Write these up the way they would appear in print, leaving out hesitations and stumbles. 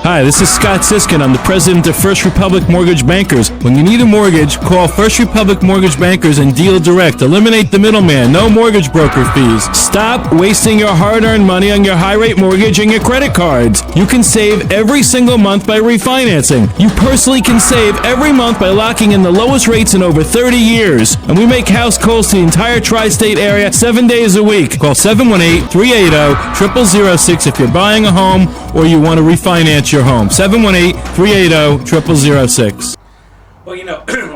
Hi, this is Scott Siskin. I'm the president of First Republic Mortgage Bankers. When you need a mortgage, call First Republic Mortgage Bankers and deal direct. Eliminate the middleman. No mortgage broker fees. Stop wasting your hard-earned money on your high-rate mortgage and your credit cards. You can save every single month by refinancing. You personally can save every month by locking in the lowest rates in over 30 years. And we make house calls to the entire tri-state area 7 days a week. Call 718-380-0006 if you're buying a home or you want to refinance your home. 718-380-0006. Well, a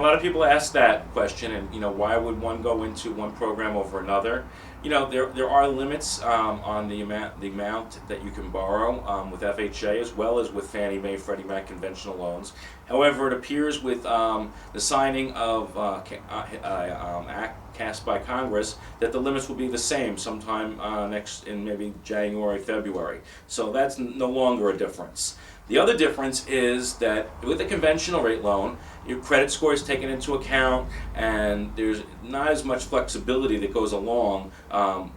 lot of people ask that question, and why would one go into one program over another? There are limits on the amount that you can borrow with FHA as well as with Fannie Mae, Freddie Mac conventional loans. However, it appears with the signing of act passed by Congress that the limits will be the same sometime next in maybe January, February. So that's no longer a difference. The other difference is that with a conventional rate loan, your credit score is taken into account, and there's not as much flexibility that goes along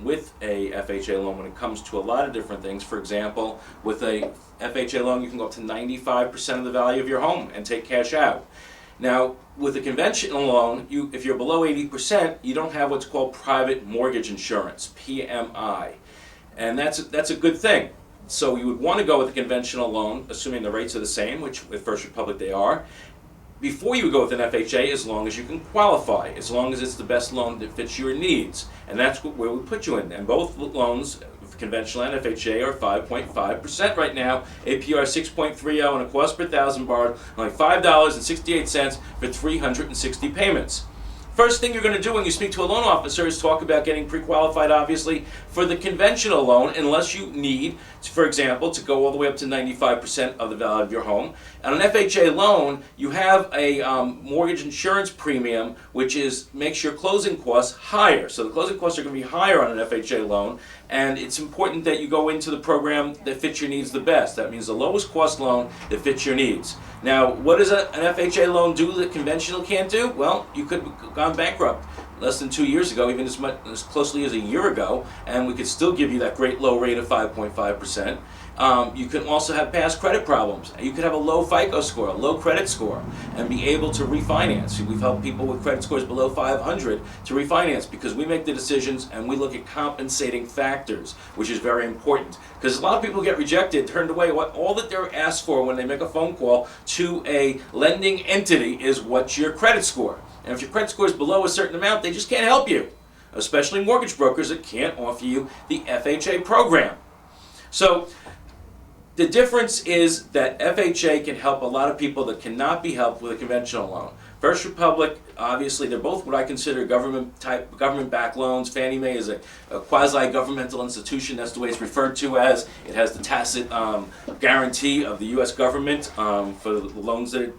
with a FHA loan when it comes to a lot of different things. For example, with a FHA loan, you can go up to 95% of the value of your home and take cash out. Now, with a conventional loan, if you're below 80%, you don't have what's called private mortgage insurance, PMI, and that's a good thing. So you would want to go with a conventional loan, assuming the rates are the same, which with First Republic they are, before you would go with an FHA, as long as you can qualify, as long as it's the best loan that fits your needs. And that's where we put you in. And both loans, conventional and FHA, are 5.5% right now, APR 6.30, and a cost per thousand borrowed only $5.68 for 360 payments. First thing you're going to do when you speak to a loan officer is talk about getting pre-qualified, obviously, for the conventional loan, unless you need, for example, to go all the way up to 95% of the value of your home. On an FHA loan, you have a mortgage insurance premium, which makes your closing costs higher. So the closing costs are going to be higher on an FHA loan, and it's important that you go into the program that fits your needs the best. That means the lowest cost loan that fits your needs. Now, what does an FHA loan do that conventional can't do? Well, you could have gone bankrupt less than 2 years ago, even as closely as a year ago, and we could still give you that great low rate of 5.5%. You can also have past credit problems. You could have a low FICO score, a low credit score, and be able to refinance. We've helped people with credit scores below 500 to refinance because we make the decisions and we look at compensating factors, which is very important. Because a lot of people get rejected, turned away. All that they're asked for when they make a phone call to a lending entity is what's your credit score. And if your credit score is below a certain amount, they just can't help you, especially mortgage brokers that can't offer you the FHA program. So the difference is that FHA can help a lot of people that cannot be helped with a conventional loan. First Republic, obviously, they're both what I consider government-backed loans. Fannie Mae is a quasi-governmental institution. That's the way it's referred to as. It has the tacit guarantee of the U.S. government for the loans that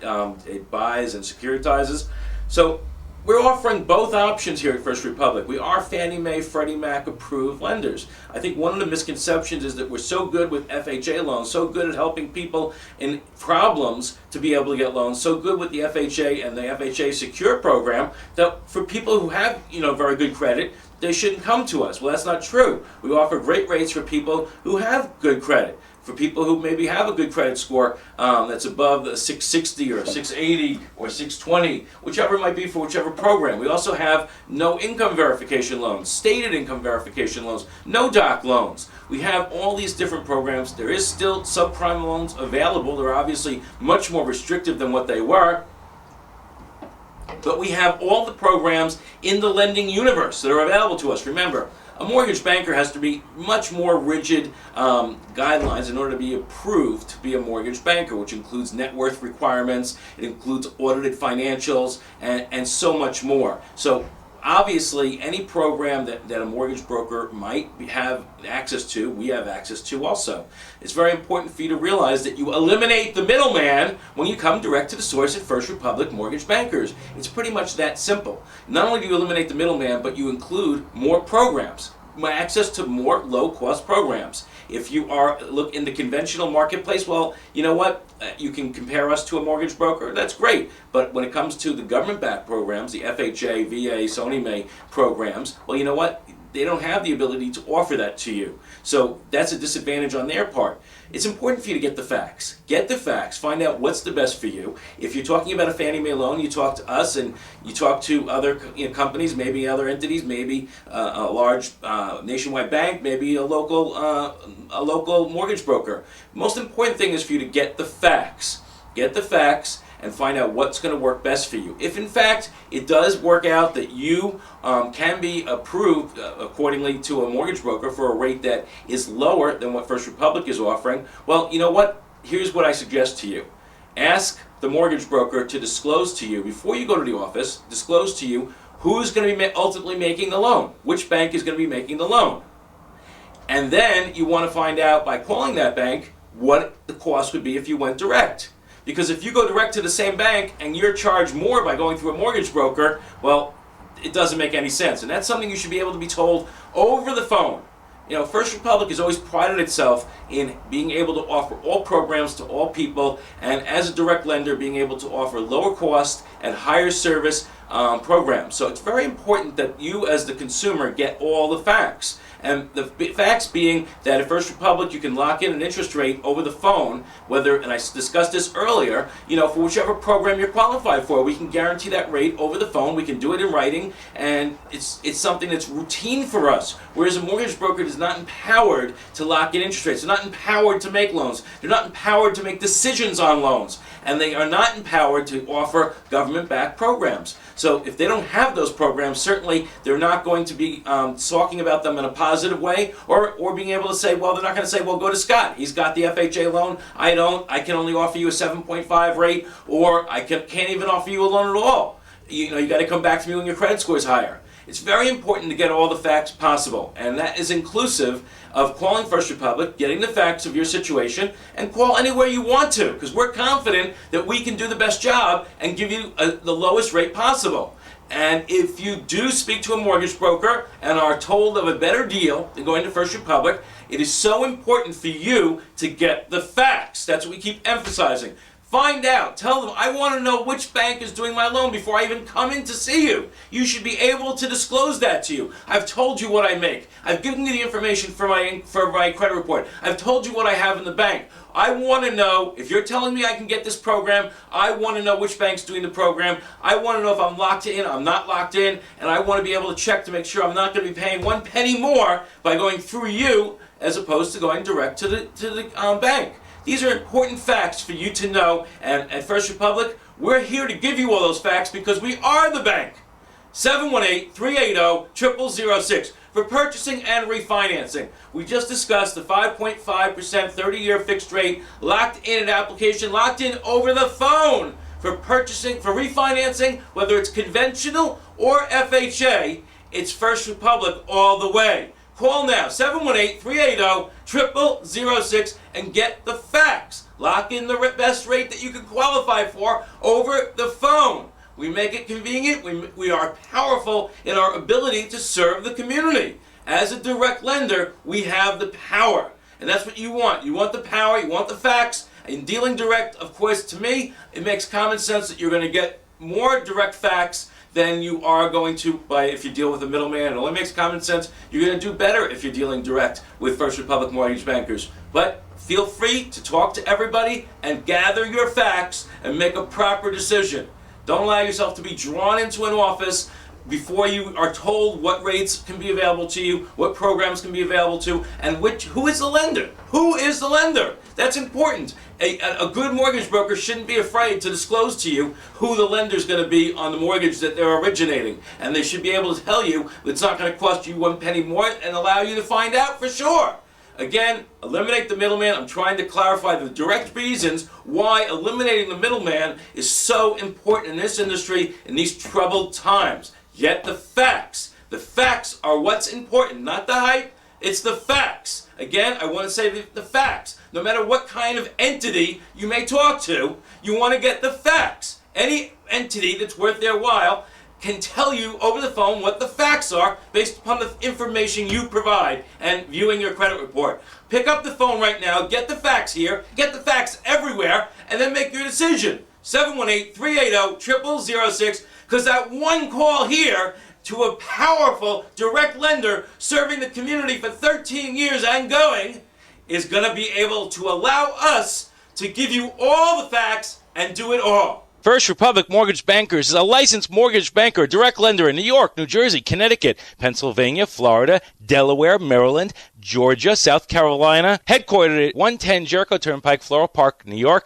it buys and securitizes. So we're offering both options here at First Republic. We are Fannie Mae, Freddie Mac approved lenders. I think one of the misconceptions is that we're so good with FHA loans, so good at helping people in problems to be able to get loans, so good with the FHA and the FHA Secure program that for people who have very good credit, they shouldn't come to us. Well, that's not true. We offer great rates for people who have good credit. For people who maybe have a good credit score that's above the 660 or 680 or 620, whichever it might be for whichever program. We also have no income verification loans, stated income verification loans, no doc loans. We have all these different programs. There is still subprime loans available. They're obviously much more restrictive than what they were. But we have all the programs in the lending universe that are available to us. Remember, a mortgage banker has to be much more rigid guidelines in order to be approved to be a mortgage banker, which includes net worth requirements, it includes audited financials, and so much more. So obviously, any program that a mortgage broker might have access to, we have access to also. It's very important for you to realize that you eliminate the middleman when you come direct to the source at First Republic Mortgage Bankers. It's pretty much that simple. Not only do you eliminate the middleman, but you include more programs, access to more low-cost programs. If you look in the conventional marketplace, well, you know what? You can compare us to a mortgage broker. That's great. But when it comes to the government-backed programs, the FHA, VA, Fannie Mae programs, well, you know what? they don't have the ability to offer that to you. So that's a disadvantage on their part. It's important for you to get the facts. Get the facts. Find out what's the best for you. If you're talking about a Fannie Mae loan, you talk to us and you talk to other companies, maybe other entities, maybe a large nationwide bank, maybe a local mortgage broker. Most important thing is for you to get the facts. Get the facts and find out what's going to work best for you. If in fact it does work out that you can be approved accordingly to a mortgage broker for a rate that is lower than what First Republic is offering, well, you know what? Here's what I suggest to you. Ask the mortgage broker to disclose to you, before you go to the office, disclose to you who's going to be ultimately making the loan, which bank is going to be making the loan. And then you want to find out by calling that bank what the cost would be if you went direct. Because if you go direct to the same bank and you're charged more by going through a mortgage broker, well, it doesn't make any sense. And that's something you should be able to be told over the phone. You know, First Republic has always prided itself in being able to offer all programs to all people, and as a direct lender, being able to offer lower cost and higher service programs. So it's very important that you as the consumer get all the facts. And the facts being that at First Republic you can lock in an interest rate over the phone, whether, and I discussed this earlier, you know, for whichever program you're qualified for, we can guarantee that rate over the phone. We can do it in writing, and it's something that's routine for us. Whereas a mortgage broker is not empowered to lock in interest rates. They're not empowered to make loans. They're not empowered to make decisions on loans. And they are not empowered to offer government-backed programs. So if they don't have those programs, certainly they're not going to be talking about them in a positive way, or being able to say, well, they're not going to say, well, go to Scott. He's got the FHA loan. I don't. I can only offer you a 7.5 rate, or I can't even offer you a loan at all. You know, you got to come back to me when your credit score is higher. It's very important to get all the facts possible, and that is inclusive of calling First Republic, getting the facts of your situation, and call anywhere you want to, because we're confident that we can do the best job and give you the lowest rate possible. And if you do speak to a mortgage broker and are told of a better deal than going to First Republic, it is so important for you to get the facts. That's what we keep emphasizing. Find out. Tell them, I want to know which bank is doing my loan before I even come in to see you. You should be able to disclose that to you. I've told you what I make. I've given you the information for my credit report. I've told you what I have in the bank. I want to know, if you're telling me I can get this program, I want to know which bank's doing the program. I want to know if I'm locked in, I'm not locked in, and I want to be able to check to make sure I'm not going to be paying 1 penny more by going through you as opposed to going direct to the bank. These are important facts for you to know, and at First Republic, we're here to give you all those facts because we are the bank. 718-380-0006 for purchasing and refinancing. We just discussed the 5.5% 30-year fixed rate, locked in an application, locked in over the phone for purchasing, for refinancing, whether it's conventional or FHA, it's First Republic all the way. Call now, 718-380-0006, and get the facts. Lock in the best rate that you can qualify for over the phone. We make it convenient. We are powerful in our ability to serve the community. As a direct lender, we have the power. And that's what you want. You want the power, you want the facts. In dealing direct, of course, to me, it makes common sense that you're going to get more direct facts than you are going to if you deal with a middleman. It only makes common sense. You're going to do better if you're dealing direct with First Republic mortgage bankers. But feel free to talk to everybody and gather your facts and make a proper decision. Don't allow yourself to be drawn into an office before you are told what rates can be available to you, what programs can be available to, and who is the lender? Who is the lender? That's important. A good mortgage broker shouldn't be afraid to disclose to you who the lender is going to be on the mortgage that they're originating. And they should be able to tell you it's not going to cost you 1 penny more and allow you to find out for sure. Again, eliminate the middleman. I'm trying to clarify the direct reasons why eliminating the middleman is so important in this industry in these troubled times. Get the facts. The facts are what's important, not the hype. It's the facts. Again, I want to say the facts. No matter what kind of entity you may talk to, you want to get the facts. Any entity that's worth their while can tell you over the phone what the facts are based upon the information you provide and viewing your credit report. Pick up the phone right now, get the facts here, get the facts everywhere, and then make your decision. 718-380-0006, because that one call here to a powerful direct lender serving the community for 13 years and going is going to be able to allow us to give you all the facts and do it all. First Republic Mortgage Bankers is a licensed mortgage banker, direct lender in New York, New Jersey, Connecticut, Pennsylvania, Florida, Delaware, Maryland, Georgia, South Carolina, headquartered at 110 Jericho Turnpike, Floral Park, New York.